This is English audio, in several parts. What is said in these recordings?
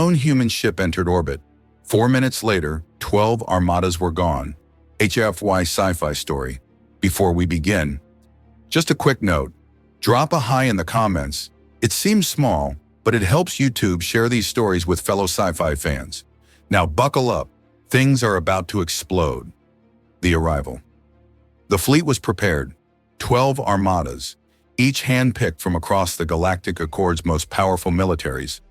lone human ship entered orbit. 4 minutes later, 12 armadas were gone. HFY Sci-Fi Story. Before we begin, just a quick note. Drop a hi in the comments. It seems small, but it helps YouTube share these stories with fellow sci-fi fans. Now buckle up. Things are about to explode. The arrival. The fleet was prepared. 12 armadas, each hand-picked from across the Galactic Accord's most powerful militaries,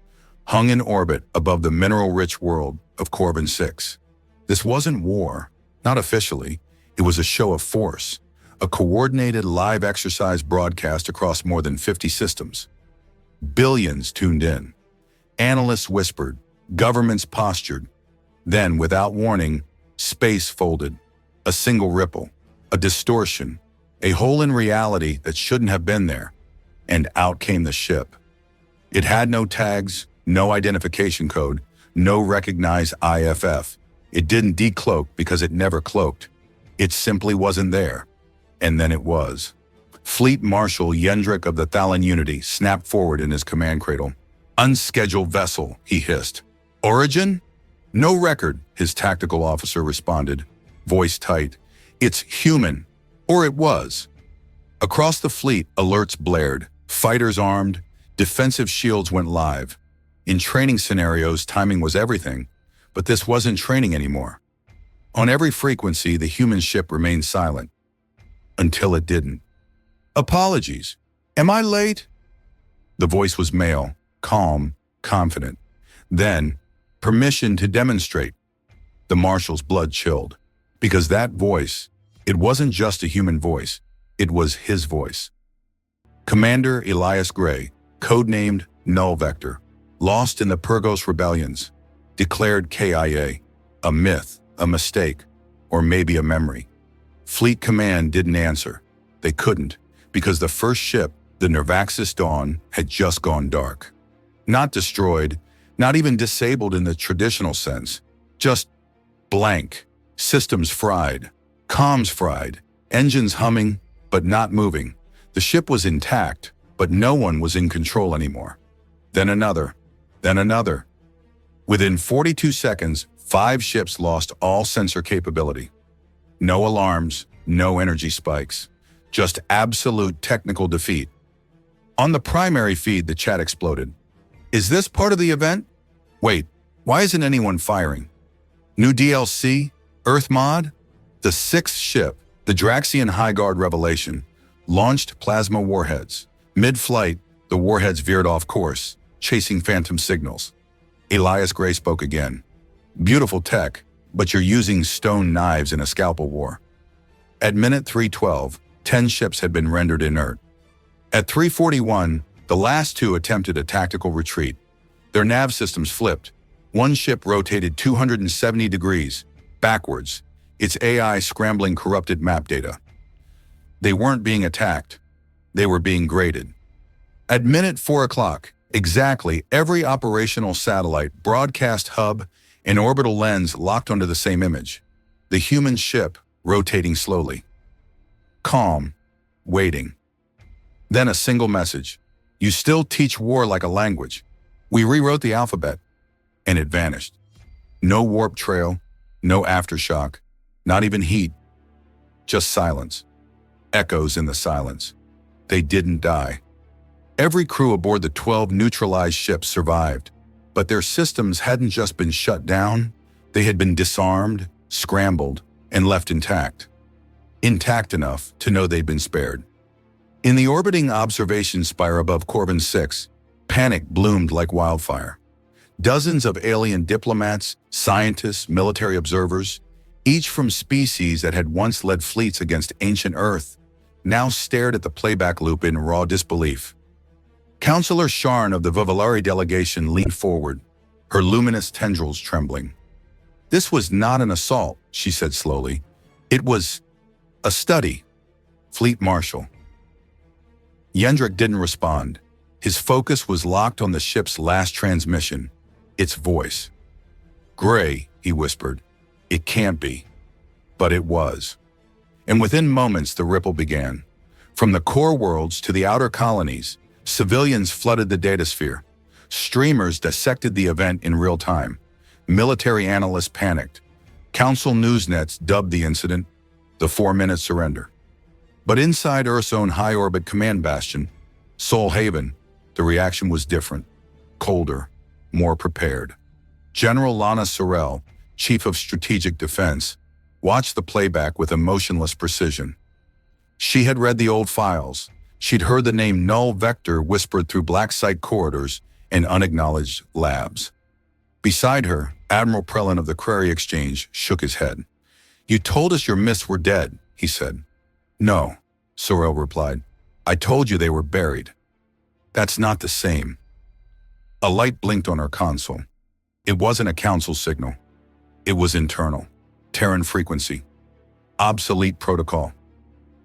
hung in orbit above the mineral-rich world of Corbin 6. This wasn't war, not officially. It was a show of force, a coordinated live exercise broadcast across more than 50 systems. Billions tuned in. Analysts whispered, governments postured. Then, without warning, space folded. A single ripple, a distortion, a hole in reality that shouldn't have been there. And out came the ship. It had no tags, no identification code, no recognized IFF. It didn't decloak because it never cloaked. It simply wasn't there. And then it was. Fleet Marshal Yendrik of the Thalan Unity snapped forward in his command cradle. Unscheduled vessel, he hissed. Origin? No record, his tactical officer responded, voice tight. It's human. Or it was. Across the fleet, alerts blared. Fighters armed. Defensive shields went live. In training scenarios, timing was everything. But this wasn't training anymore. On every frequency, the human ship remained silent. Until it didn't. Apologies. Am I late? The voice was male, calm, confident. Then, permission to demonstrate. The marshal's blood chilled. Because that voice, it wasn't just a human voice. It was his voice. Commander Elias Gray, codenamed Null Vector, lost in the Purgos rebellions, declared KIA, a myth, a mistake, or maybe a memory. Fleet Command didn't answer. They couldn't, because the first ship, the Nervaxis Dawn, had just gone dark. Not destroyed, not even disabled in the traditional sense, just blank, systems fried, comms fried, engines humming, but not moving. The ship was intact, but no one was in control anymore. Then another, then another. Within 42 seconds, 5 ships lost all sensor capability. No alarms, no energy spikes, just absolute technical defeat. On the primary feed, the chat exploded. Is this part of the event? Wait, why isn't anyone firing? New DLC? Earth mod? The 6th ship, the Draxian High Guard Revelation, launched plasma warheads. Mid-flight, the warheads veered off course, chasing phantom signals. Elias Gray spoke again. Beautiful tech, but you're using stone knives in a scalpel war. At minute 312, 10 ships had been rendered inert. At 341, the last 2 attempted a tactical retreat. Their nav systems flipped. One ship rotated 270 degrees, backwards, its AI scrambling corrupted map data. They weren't being attacked. They were being graded. At minute 4 o'clock, exactly, every operational satellite, broadcast hub, and orbital lens locked onto the same image. The human ship rotating slowly. Calm, waiting. Then a single message. You still teach war like a language. We rewrote the alphabet. And it vanished. No warp trail, no aftershock, not even heat. Just silence. Echoes in the silence. They didn't die. Every crew aboard the 12 neutralized ships survived, but their systems hadn't just been shut down, they had been disarmed, scrambled, and left intact. Intact enough to know they'd been spared. In the orbiting observation spire above Corbin 6, panic bloomed like wildfire. Dozens of alien diplomats, scientists, military observers, each from species that had once led fleets against ancient Earth, now stared at the playback loop in raw disbelief. Counselor Sharn of the Vivalari delegation leaned forward, her luminous tendrils trembling. This was not an assault, she said slowly. It was a study. Fleet Marshal. Yendrik didn't respond. His focus was locked on the ship's last transmission, its voice. Gray, he whispered. It can't be. But it was. And within moments, the ripple began. From the core worlds to the outer colonies, civilians flooded the datasphere. Streamers dissected the event in real time. Military analysts panicked. Council news nets dubbed the incident the 4-minute surrender. But inside Earth's own high-orbit command bastion, Sol Haven, the reaction was different, colder, more prepared. General Lana Sorrell, Chief of Strategic Defense, watched the playback with emotionless precision. She had read the old files. She'd heard the name Null Vector whispered through black site corridors and unacknowledged labs. Beside her, Admiral Prellin of the Query Exchange shook his head. "You told us your myths were dead," he said. "No," Sorrell replied. "I told you they were buried." "That's not the same." A light blinked on her console. It wasn't a council signal. It was internal. Terran frequency. Obsolete protocol.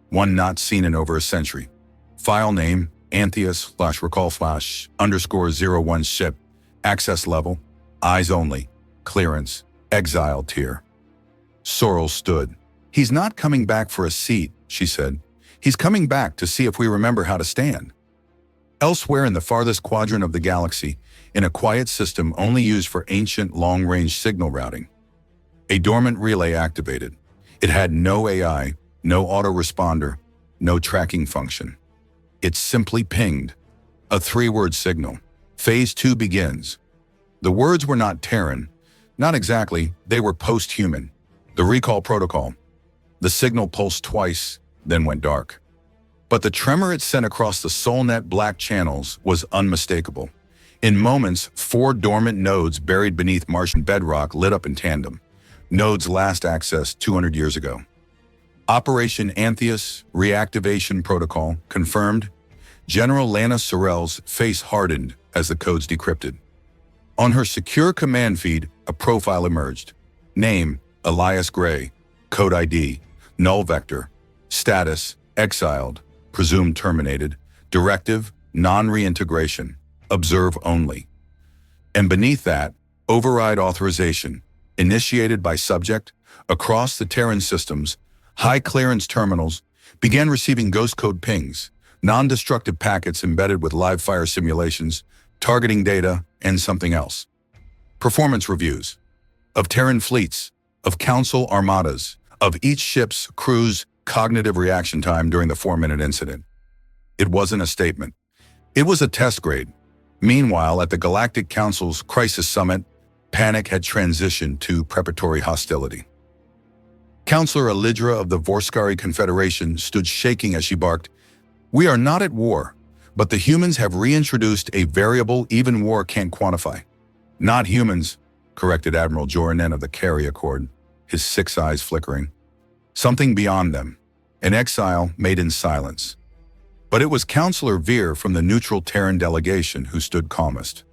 One not seen in over a century. File name, Antheus/recall/_01 ship. Access level, eyes only. Clearance, exile tier. Sorrell stood. "He's not coming back for a seat," she said. "He's coming back to see if we remember how to stand." Elsewhere in the farthest quadrant of the galaxy, in a quiet system only used for ancient long-range signal routing, a dormant relay activated. It had no AI, no autoresponder, no tracking function. It simply pinged. A 3-word signal. Phase 2 begins. The words were not Terran. Not exactly, they were post-human. The recall protocol. The signal pulsed twice, then went dark. But the tremor it sent across the SolNet black channels was unmistakable. In moments, 4 dormant nodes buried beneath Martian bedrock lit up in tandem. Nodes last accessed 200 years ago. Operation Antheus Reactivation Protocol confirmed. General Lana Sorrell's face hardened as the codes decrypted. On her secure command feed, a profile emerged. Name, Elias Gray. Code ID, Null Vector. Status, exiled. Presumed terminated. Directive, non-reintegration. Observe only. And beneath that, override authorization, initiated by subject, across the Terran systems, high-clearance terminals began receiving ghost code pings, non-destructive packets embedded with live-fire simulations, targeting data, and something else. Performance reviews of Terran fleets, of Council armadas, of each ship's crew's cognitive reaction time during the 4-minute incident. It wasn't a statement. It was a test grade. Meanwhile, at the Galactic Council's Crisis Summit, panic had transitioned to preparatory hostility. Counselor Elidra of the Vorskari Confederation stood shaking as she barked, "We are not at war, but the humans have reintroduced a variable even war can't quantify." "Not humans," corrected Admiral Joranen of the Carry Accord, his 6 eyes flickering. "Something beyond them, an exile made in silence." But it was Counselor Veer from the neutral Terran delegation who stood calmest.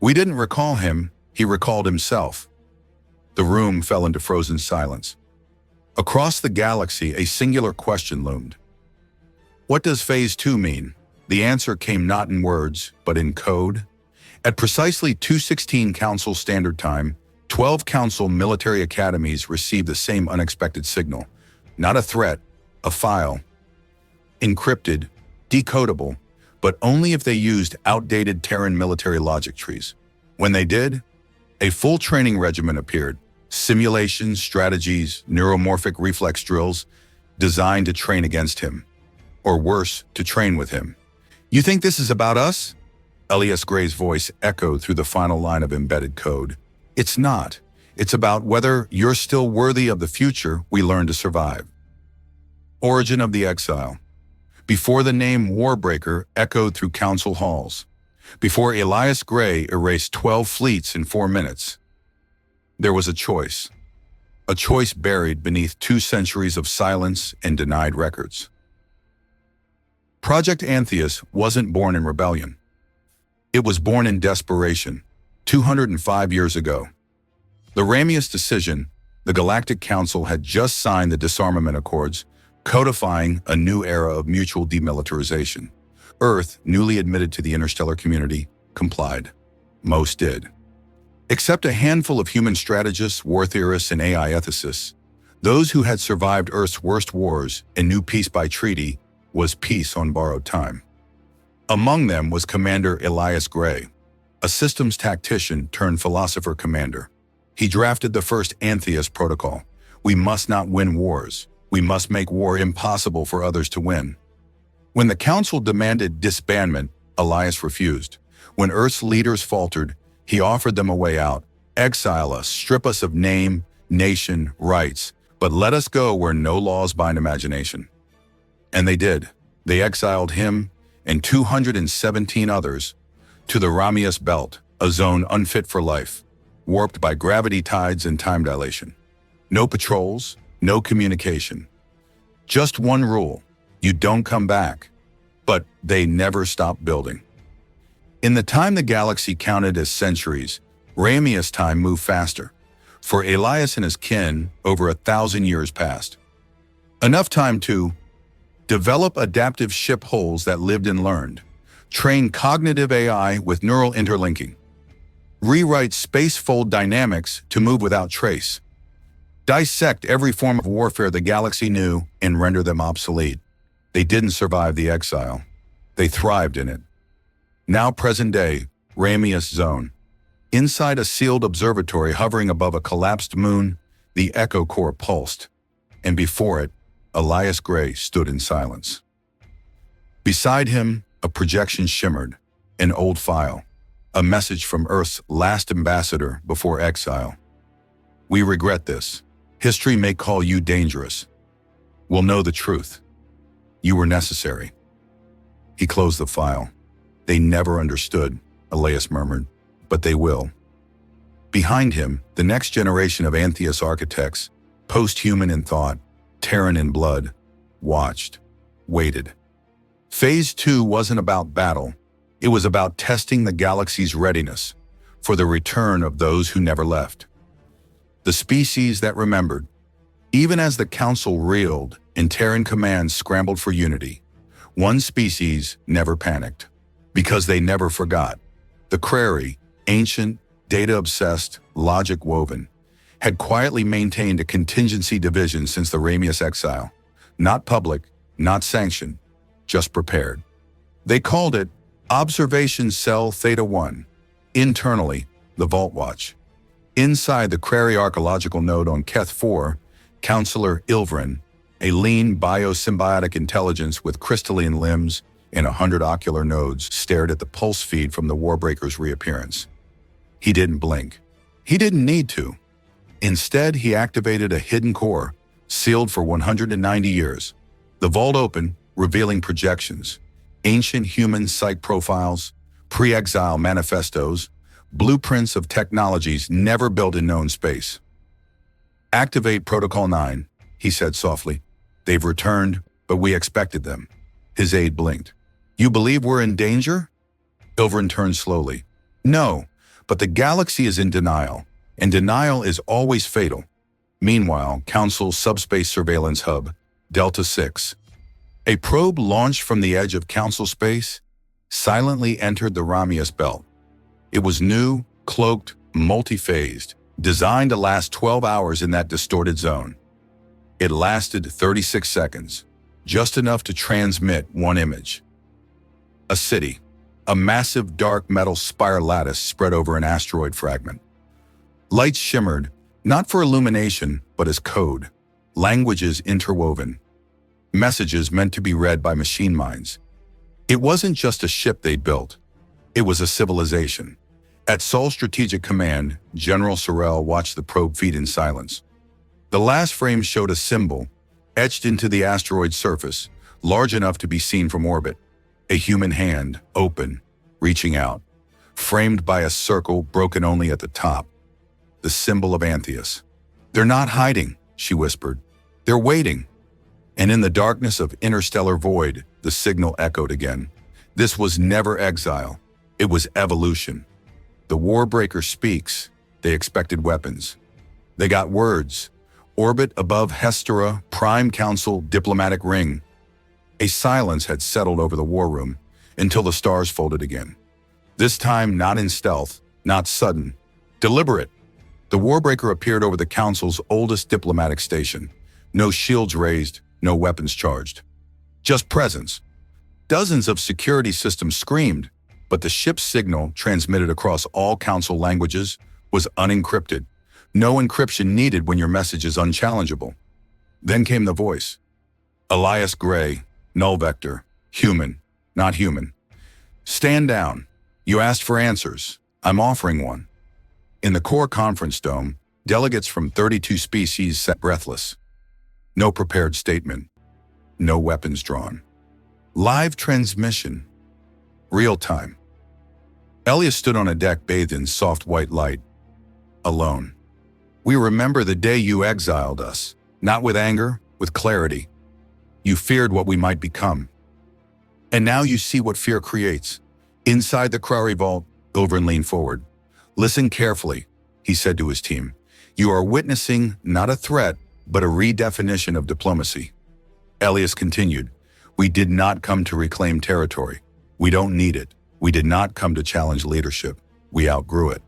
"We didn't recall him, he recalled himself." The room fell into frozen silence. Across the galaxy, a singular question loomed. What does Phase 2 mean? The answer came not in words, but in code. At precisely 2:16 Council Standard Time, 12 Council military academies received the same unexpected signal. Not a threat, a file. Encrypted, decodable, but only if they used outdated Terran military logic trees. When they did, a full training regimen appeared. Simulations, strategies, neuromorphic reflex drills, designed to train against him. Or worse, to train with him. "You think this is about us?" Elias Gray's voice echoed through the final line of embedded code. "It's not. It's about whether you're still worthy of the future we learn to survive." Origin of the exile. Before the name Warbreaker echoed through council halls. Before Elias Gray erased 12 fleets in 4 minutes. There was a choice. A choice buried beneath 2 centuries of silence and denied records. Project Antheus wasn't born in rebellion. It was born in desperation, 205 years ago. The Ramius decision, the Galactic Council had just signed the disarmament accords, codifying a new era of mutual demilitarization. Earth, newly admitted to the interstellar community, complied. Most did. Except a handful of human strategists, war theorists, and AI ethicists, those who had survived Earth's worst wars and knew peace by treaty was peace on borrowed time. Among them was Commander Elias Gray, a systems tactician turned philosopher commander. He drafted the first Antheus protocol. We must not win wars. We must make war impossible for others to win. When the council demanded disbandment, Elias refused. When Earth's leaders faltered, he offered them a way out. Exile us, strip us of name, nation, rights, but let us go where no laws bind imagination. And they did. They exiled him and 217 others to the Ramius Belt, a zone unfit for life, warped by gravity tides and time dilation. No patrols, no communication. Just one rule: you don't come back. But they never stopped building. In the time the galaxy counted as centuries, Ramius time moved faster. For Elias and his kin, over 1,000 years passed. Enough time to develop adaptive ship hulls that lived and learned, train cognitive AI with neural interlinking, rewrite spacefold dynamics to move without trace, dissect every form of warfare the galaxy knew and render them obsolete. They didn't survive the exile. They thrived in it. Now present day, Ramius Zone. Inside a sealed observatory hovering above a collapsed moon, the Echo Core pulsed, and before it, Elias Gray stood in silence. Beside him, a projection shimmered, an old file, a message from Earth's last ambassador before exile. We regret this. History may call you dangerous. We'll know the truth. You were necessary. He closed the file. They never understood, Elias murmured, but they will. Behind him, the next generation of Antheus architects, post-human in thought, Terran in blood, watched, waited. Phase 2 wasn't about battle. It was about testing the galaxy's readiness for the return of those who never left. The species that remembered. Even as the Council reeled and Terran commands scrambled for unity, one species never panicked, because they never forgot. The Crary, ancient, data-obsessed, logic-woven, had quietly maintained a contingency division since the Ramius exile. Not public, not sanctioned, just prepared. They called it Observation Cell Theta 1. Internally, the Vault Watch. Inside the Crary archaeological node on Keth 4, Counselor Ilvrin, a lean biosymbiotic intelligence with crystalline limbs and 100 ocular nodes, stared at the pulse feed from the Warbreaker's reappearance. He didn't blink. He didn't need to. Instead, he activated a hidden core, sealed for 190 years. The vault opened, revealing projections, ancient human psych profiles, pre-exile manifestos, blueprints of technologies never built in known space. Activate Protocol 9, he said softly. They've returned, but we expected them. His aide blinked. You believe we're in danger? Ilvrin turned slowly. No, but the galaxy is in denial, and denial is always fatal. Meanwhile, Council Subspace Surveillance Hub, Delta 6. A probe launched from the edge of Council space silently entered the Ramius Belt. It was new, cloaked, multi-phased, designed to last 12 hours in that distorted zone. It lasted 36 seconds, just enough to transmit one image. A city, a massive dark metal spire lattice spread over an asteroid fragment. Lights shimmered, not for illumination, but as code, languages interwoven, messages meant to be read by machine minds. It wasn't just a ship they'd built, it was a civilization. At Sol Strategic Command, General Sorrell watched the probe feed in silence. The last frame showed a symbol, etched into the asteroid's surface, large enough to be seen from orbit. A human hand, open, reaching out, framed by a circle broken only at the top. The symbol of Antheus. They're not hiding, she whispered. They're waiting. And in the darkness of interstellar void, the signal echoed again. This was never exile. It was evolution. The Warbreaker speaks. They expected weapons. They got words. Orbit above Hestera, Prime Council, diplomatic ring. A silence had settled over the war room until the stars folded again. This time not in stealth, not sudden, deliberate. The Warbreaker appeared over the Council's oldest diplomatic station. No shields raised, no weapons charged. Just presence. Dozens of security systems screamed, but the ship's signal, transmitted across all Council languages, was unencrypted. No encryption needed when your message is unchallengeable. Then came the voice. Elias Gray, null vector, human, not human. Stand down. You asked for answers. I'm offering one. In the core conference dome, delegates from 32 species sat breathless. No prepared statement. No weapons drawn. Live transmission. Real time. Elias stood on a deck bathed in soft white light. Alone. We remember the day you exiled us, not with anger, with clarity. You feared what we might become. And now you see what fear creates. Inside the Crowry Vault, Ilvern leaned forward. Listen carefully, he said to his team. You are witnessing not a threat, but a redefinition of diplomacy. Elias continued. We did not come to reclaim territory. We don't need it. We did not come to challenge leadership. We outgrew it.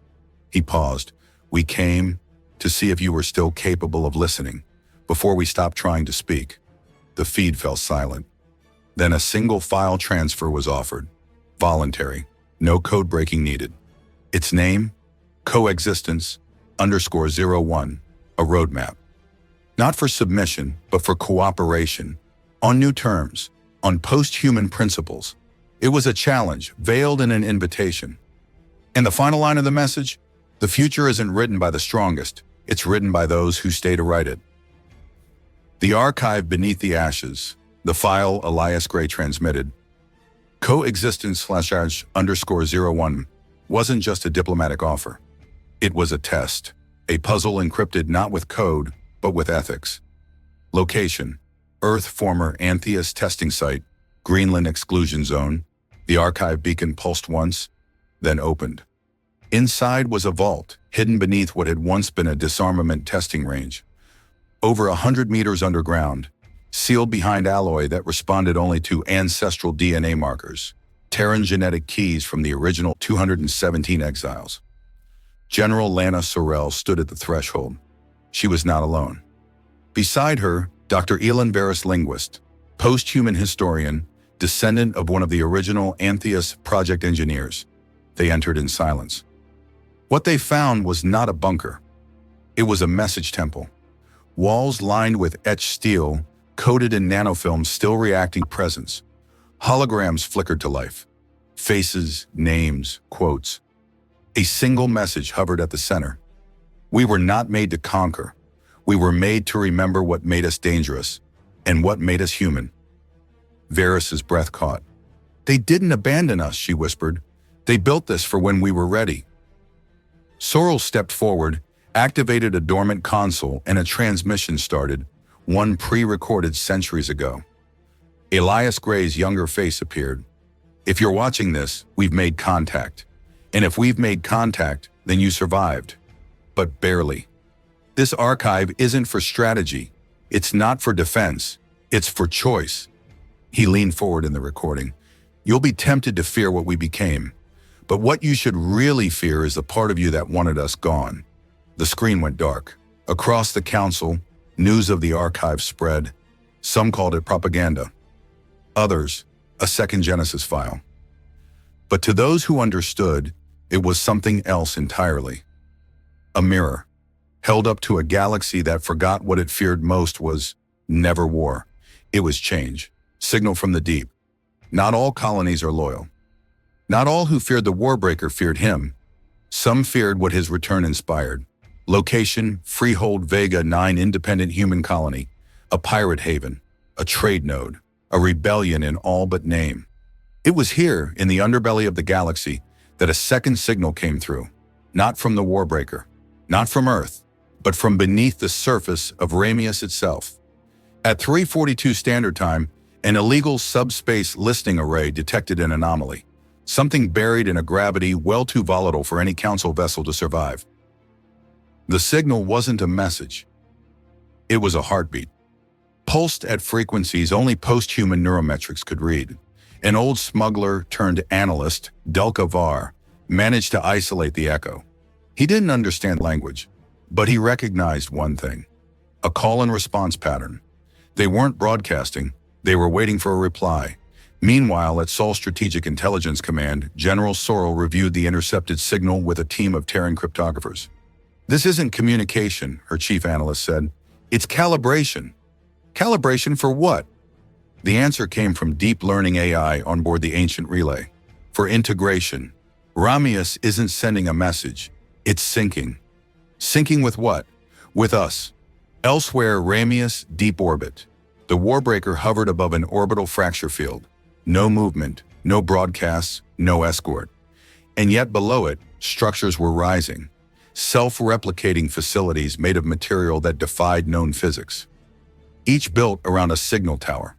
He paused. We came to see if you were still capable of listening. Before we stopped trying to speak, the feed fell silent. Then a single file transfer was offered. Voluntary. No code breaking needed. Its name? Coexistence_01. A roadmap. Not for submission, but for cooperation. On new terms. On post-human principles. It was a challenge, veiled in an invitation. And the final line of the message? The future isn't written by the strongest. It's written by those who stay to write it. The archive beneath the ashes. The file Elias Gray transmitted. Coexistence/_01 wasn't just a diplomatic offer. It was a test. A puzzle encrypted not with code, but with ethics. Location. Earth former Antheus testing site, Greenland exclusion zone. The archive beacon pulsed once, then opened. Inside was a vault, hidden beneath what had once been a disarmament testing range. Over 100 meters underground, sealed behind alloy that responded only to ancestral DNA markers, Terran genetic keys from the original 217 exiles. General Lana Sorrell stood at the threshold. She was not alone. Beside her, Dr. Elon Varus, linguist, post-human historian, descendant of one of the original Antheus project engineers. They entered in silence. What they found was not a bunker. It was a message temple. Walls lined with etched steel, coated in nanofilm still reacting presence. Holograms flickered to life. Faces, names, quotes. A single message hovered at the center. We were not made to conquer. We were made to remember what made us dangerous and what made us human. Varus's breath caught. They didn't abandon us, she whispered. They built this for when we were ready. Sorrell stepped forward, activated a dormant console, and a transmission started, one pre-recorded centuries ago. Elias Gray's younger face appeared. If you're watching this, we've made contact. And if we've made contact, then you survived. But barely. This archive isn't for strategy. It's not for defense. It's for choice. He leaned forward in the recording. You'll be tempted to fear what we became. But what you should really fear is the part of you that wanted us gone. The screen went dark. Across the council, news of the archive spread. Some called it propaganda. Others, a second Genesis file. But to those who understood, it was something else entirely. A mirror, held up to a galaxy that forgot what it feared most was never war. It was change, signal from the deep. Not all colonies are loyal. Not all who feared the Warbreaker feared him. Some feared what his return inspired. Location, Freehold Vega 9 independent human colony, a pirate haven, a trade node, a rebellion in all but name. It was here, in the underbelly of the galaxy, that a second signal came through. Not from the Warbreaker, not from Earth, but from beneath the surface of Ramius itself. At 3:42 Standard Time, an illegal subspace listening array detected an anomaly. Something buried in a gravity well too volatile for any Council vessel to survive. The signal wasn't a message. It was a heartbeat. Pulsed at frequencies only post-human neurometrics could read. An old smuggler turned analyst, Delka Var, managed to isolate the echo. He didn't understand language, but he recognized one thing: a call and response pattern. They weren't broadcasting, they were waiting for a reply. Meanwhile, at Seoul Strategic Intelligence Command, General Sorrell reviewed the intercepted signal with a team of Terran cryptographers. "This isn't communication," her chief analyst said. "It's calibration." "Calibration for what?" The answer came from deep learning AI on board the ancient relay. "For integration. Ramius isn't sending a message. It's syncing." "Syncing with what?" "With us." Elsewhere, Ramius, deep orbit. The Warbreaker hovered above an orbital fracture field. No movement, no broadcasts, no escort. And yet below it, structures were rising. Self-replicating facilities made of material that defied known physics. Each built around a signal tower.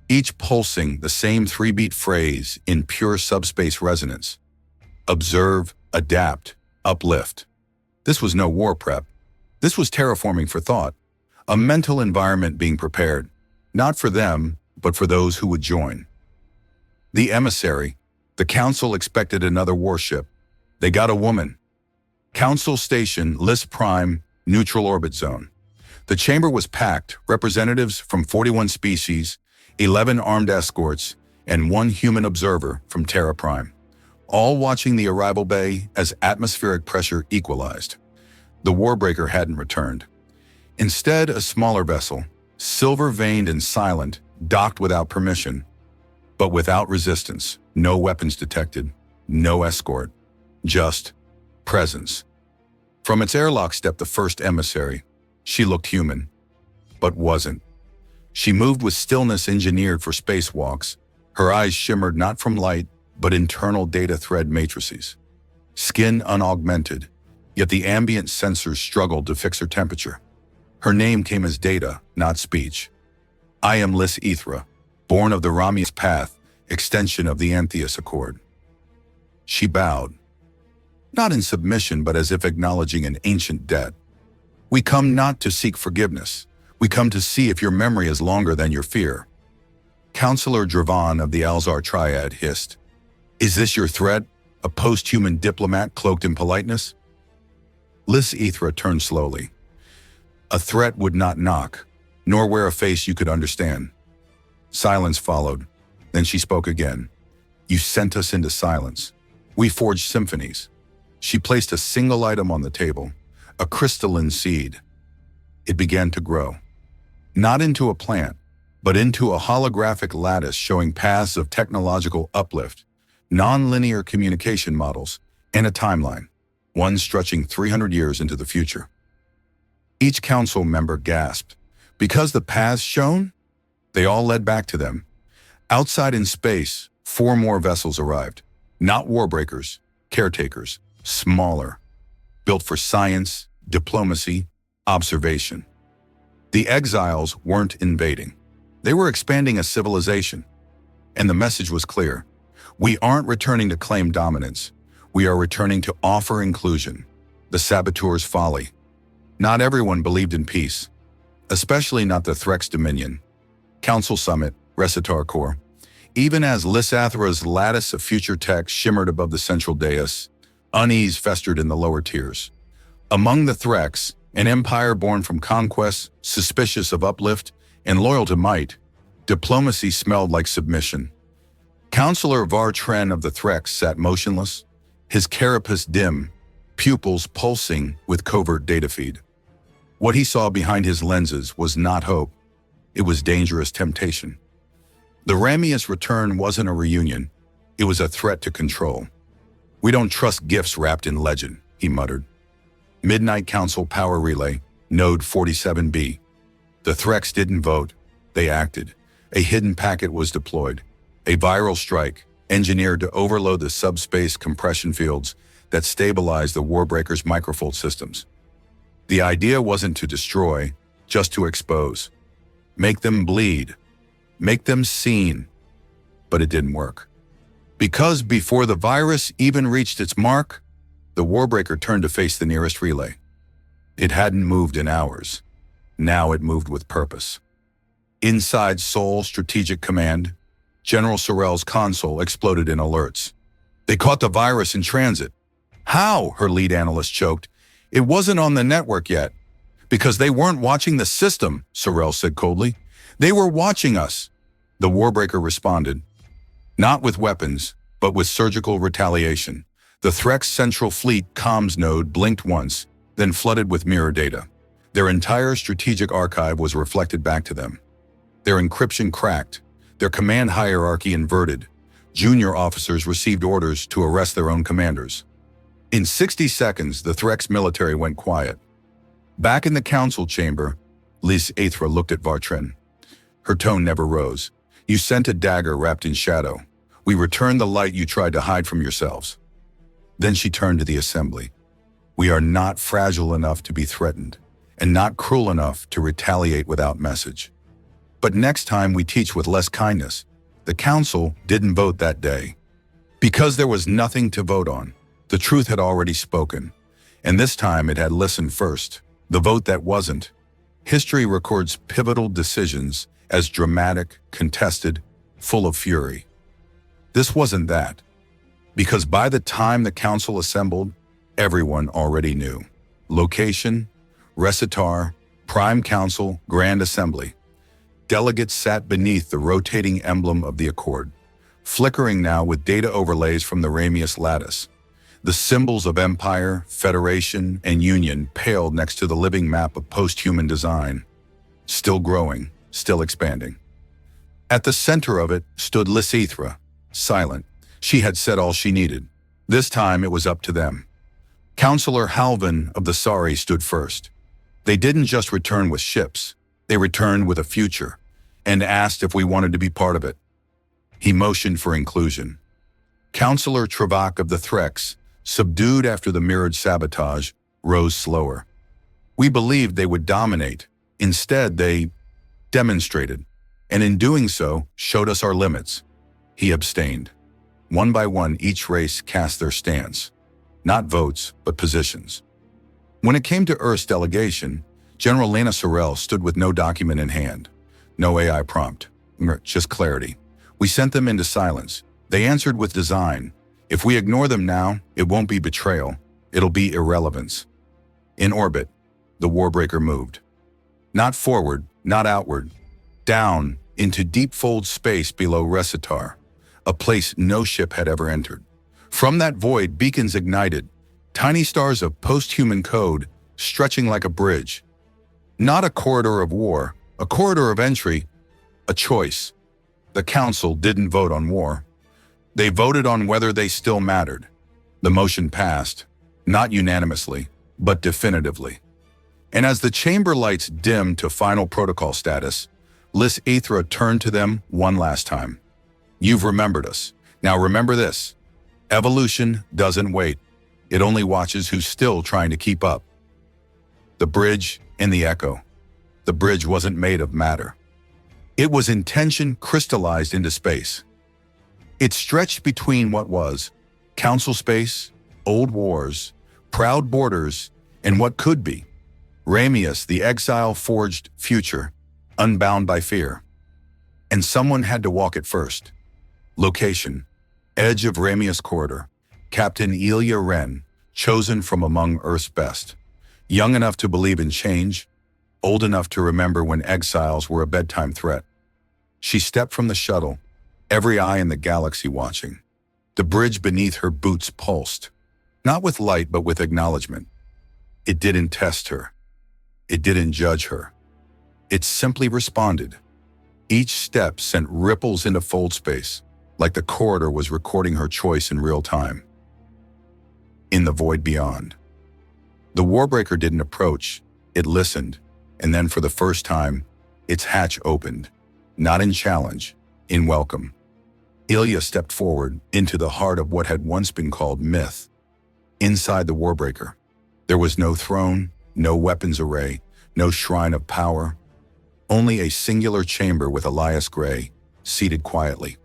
Each pulsing the same 3-beat phrase in pure subspace resonance. Observe, adapt, uplift. This was no war prep. This was terraforming for thought. A mental environment being prepared. Not for them, but for those who would join. The emissary. The Council expected another warship. They got a woman. Council Station, List Prime, Neutral Orbit Zone. The chamber was packed, representatives from 41 species, 11 armed escorts, and 1 human observer from Terra Prime, all watching the arrival bay as atmospheric pressure equalized. The Warbreaker hadn't returned. Instead, a smaller vessel, silver-veined and silent, docked without permission, but without resistance. No weapons detected, no escort, just presence. From its airlock stepped the first emissary. She looked human, but wasn't. She moved with stillness engineered for spacewalks. Her eyes shimmered not from light, but internal data thread matrices. Skin unaugmented, yet the ambient sensors struggled to fix her temperature. Her name came as data, not speech. "I am Lys Ethra, born of the Ramius Path, extension of the Antheus Accord." She bowed, not in submission, but as if acknowledging an ancient debt. "We come not to seek forgiveness. We come to see if your memory is longer than your fear." Counselor Dravan of the Alzar Triad hissed, "Is this your threat? A post-human diplomat cloaked in politeness?" Lys Ethra turned slowly. "A threat would not knock, nor wear a face you could understand." Silence followed. Then she spoke again. "You sent us into silence. We forged symphonies." She placed a single item on the table, a crystalline seed. It began to grow. Not into a plant, but into a holographic lattice showing paths of technological uplift, non-linear communication models, and a timeline, one stretching 300 years into the future. Each council member gasped. Because the paths shown? They all led back to them. Outside in space, 4 more vessels arrived. Not warbreakers, caretakers, smaller, built for science, diplomacy, observation. The exiles weren't invading. They were expanding a civilization. And the message was clear. We aren't returning to claim dominance. We are returning to offer inclusion. The saboteur's folly. Not everyone believed in peace, especially not the Threx Dominion. Council Summit, Recitar Corps. Even as Lys Ethra's lattice of future tech shimmered above the central dais, unease festered in the lower tiers. Among the Threx, an empire born from conquest, suspicious of uplift, and loyal to might, diplomacy smelled like submission. Counselor Vartren of the Threx sat motionless, his carapace dim, pupils pulsing with covert data feed. What he saw behind his lenses was not hope. It was dangerous temptation. The Ramius return wasn't a reunion. It was a threat to control. "We don't trust gifts wrapped in legend," he muttered. Midnight Council Power Relay, Node 47B. The Threx didn't vote. They acted. A hidden packet was deployed. A viral strike, engineered to overload the subspace compression fields that stabilized the Warbreaker's microfold systems. The idea wasn't to destroy, just to expose. Make them bleed. Make them seen. But it didn't work. Because before the virus even reached its mark, the Warbreaker turned to face the nearest relay. It hadn't moved in hours. Now it moved with purpose. Inside Seoul Strategic Command, General Sorrell's console exploded in alerts. They caught the virus in transit. How? Her lead analyst choked. It wasn't on the network yet. Because they weren't watching the system, Sorrell said coldly. They were watching us. The Warbreaker responded. Not with weapons, but with surgical retaliation. The Threx Central Fleet comms node blinked once, then flooded with mirror data. Their entire strategic archive was reflected back to them. Their encryption cracked, their command hierarchy inverted. Junior officers received orders to arrest their own commanders. In 60 seconds, the Threx military went quiet. Back in the council chamber, Lys Aethra looked at Vartrin. Her tone never rose. You sent a dagger wrapped in shadow. We returned the light you tried to hide from yourselves. Then she turned to the assembly. We are not fragile enough to be threatened, and not cruel enough to retaliate without message. But next time we teach with less kindness. The council didn't vote that day. Because there was nothing to vote on. The truth had already spoken, and this time it had listened first. The vote that wasn't. History records pivotal decisions as dramatic, contested, full of fury. This wasn't that, because by the time the council assembled, everyone already knew. Location, Recitar, Prime Council, Grand Assembly. Delegates sat beneath the rotating emblem of the Accord, flickering now with data overlays from the Ramius lattice. The symbols of Empire, Federation, and Union paled next to the living map of post-human design. Still growing, still expanding. At the center of it stood Lys Aethra, silent. She had said all she needed. This time it was up to them. Counselor Halvin of the Sari stood first. They didn't just return with ships. They returned with a future, and asked if we wanted to be part of it. He motioned for inclusion. Counselor Travak of the Threx, subdued after the mirrored sabotage, rose slower. We believed they would dominate. Instead, they demonstrated, and in doing so, showed us our limits. He abstained. One by one, each race cast their stance. Not votes, but positions. When it came to Earth's delegation, General Lena Sorel stood with no document in hand. No AI prompt, just clarity. We sent them into silence. They answered with design. If we ignore them now, it won't be betrayal. It'll be irrelevance. In orbit, the Warbreaker moved. Not forward, not outward. Down into deep fold space below Recitar, a place no ship had ever entered. From that void, beacons ignited, tiny stars of post-human code stretching like a bridge. Not a corridor of war, a corridor of entry, a choice. The Council didn't vote on war. They voted on whether they still mattered. The motion passed, not unanimously, but definitively. And as the chamber lights dimmed to final protocol status, Lys Aethra turned to them one last time. You've remembered us. Now remember this. Evolution doesn't wait. It only watches who's still trying to keep up. The bridge and the echo. The bridge wasn't made of matter. It was intention crystallized into space. It stretched between what was council space, old wars, proud borders, and what could be. Ramius, the exile-forged future, unbound by fear. And someone had to walk it first. Location, edge of Ramius corridor, Captain Elia Wren, chosen from among Earth's best. Young enough to believe in change, old enough to remember when exiles were a bedtime threat. She stepped from the shuttle, every eye in the galaxy watching. The bridge beneath her boots pulsed, not with light but with acknowledgement. It didn't test her. It didn't judge her. It simply responded. Each step sent ripples into fold space, like the corridor was recording her choice in real time. In the void beyond. The Warbreaker didn't approach, it listened, and then for the first time, its hatch opened, not in challenge, in welcome. Ilya stepped forward into the heart of what had once been called myth. Inside the Warbreaker, there was no throne, no weapons array, no shrine of power, only a singular chamber with Elias Gray, seated quietly.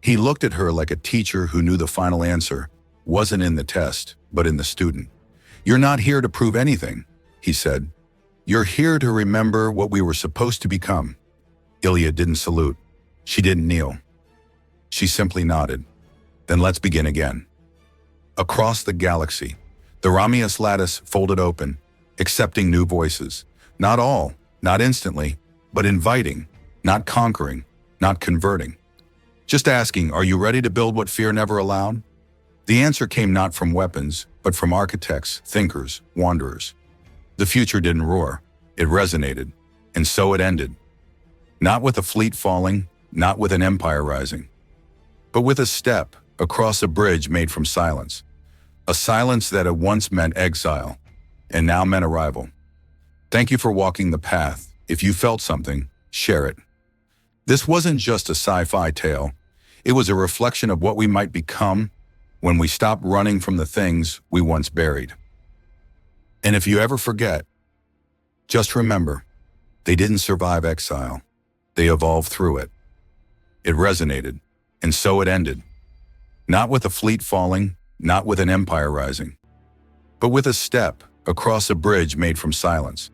He looked at her like a teacher who knew the final answer wasn't in the test, but in the student. You're not here to prove anything, he said. You're here to remember what we were supposed to become. Ilya didn't salute. She didn't kneel. She simply nodded. Then let's begin again. Across the galaxy, the Ramius lattice folded open, accepting new voices. Not all, not instantly, but inviting, not conquering, not converting. Just asking, are you ready to build what fear never allowed? The answer came not from weapons, but from architects, thinkers, wanderers. The future didn't roar. It resonated. And so it ended. Not with a fleet falling, not with an empire rising, but with a step across a bridge made from silence. A silence that had once meant exile, and now meant arrival. Thank you for walking the path. If you felt something, share it. This wasn't just a sci-fi tale. It was a reflection of what we might become when we stop running from the things we once buried. And if you ever forget, just remember, they didn't survive exile. They evolved through it. It resonated, and so it ended. Not with a fleet falling, not with an empire rising, but with a step across a bridge made from silence.